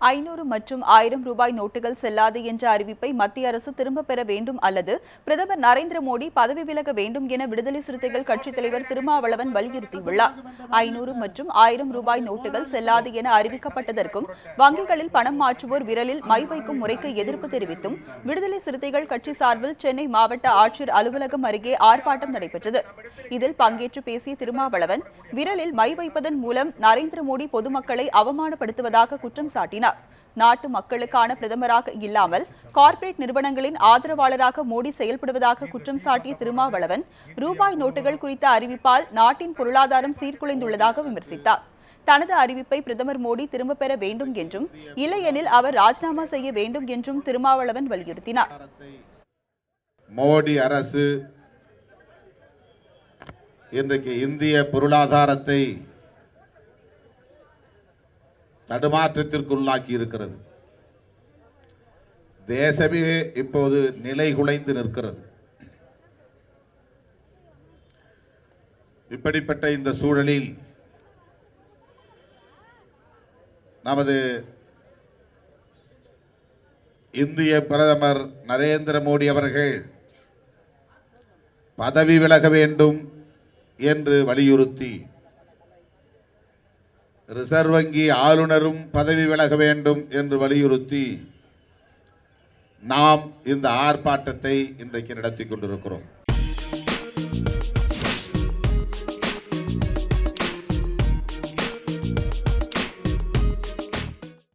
500 மற்றும் 1000 ரூபாய் நோட்டுகள் செல்லாது என்ற அறிவிப்பை மத்திய அரசு திரும்பப் பெற வேண்டும் அல்லது பிரதமர் நரேந்திர மோடி பதவி விலக வேண்டும் என விடுதலை சிறுத்தைகள் கட்சித் தலைவர் திருமாவளவன் வலியுறுத்தியுள்ளார். 500 மற்றும் 1000 ரூபாய் நோட்டுகள் செல்லாது என அறிவிக்கப்பட்டதற்கும் வங்கிகளில் பணம் மாற்றுவோர் விரலில் மை வைக்கும் முறைக்கு எதிர்ப்பு தெரிவித்தும் விடுதலை சிறுத்தைகள் கட்சி சார்பில் சென்னை மாவட்ட ஆட்சியர் அலுவலகம் அருகே ஆர்ப்பாட்டம் நடைபெற்றது. இதில் பங்கேற்று பேசிய திருமாவளவன் விரலில் மை வைப்பதன் மூலம் நரேந்திர மோடி பொதுமக்களை அவமானப்படுத்துவதாக குற்றம் சாட்டினார். நாட்டு மக்களுக்கான பிரதமராக இல்லாமல் கார்ப்பரேட் நிறுவனங்களின் ஆதரவாளராக மோடி செயல்படுவதாக குற்றம் சாட்டிய திருமாவளவன் ரூபாய் நோட்டுகள் குறித்த அறிவிப்பால் நாட்டின் பொருளாதாரம் சீர்குலைந்துள்ளதாக விமர்சித்தார். தனது அறிவிப்பை பிரதமர் மோடி திரும்பப் பெற வேண்டும் என்றும் இல்லையெனில் அவர் ராஜினாமா செய்ய வேண்டும் என்றும் திருமாவளவன் வலியுறுத்தினார். மோடி அரசு இன்றைக்கு இந்திய பொருளாதாரத்தை தடுமாற்றத்திற்குள்ளாக்கி இருக்கிறது. தேசமே இப்போது நிலை குலைந்து நிற்கிறது. இப்படிப்பட்ட இந்த சூழலில் நமது இந்திய பிரதமர் நரேந்திர மோடி அவர்கள் பதவி விலக வேண்டும் என்று வலியுறுத்தி ரிசர்வ் வங்கி ஆளுநரும் பதவி விலக வேண்டும் என்று வலியுறுத்தி நாம் இந்த ஆர்ப்பாட்டத்தை இன்றைக்கு நடத்தி கொண்டிருக்கிறோம்.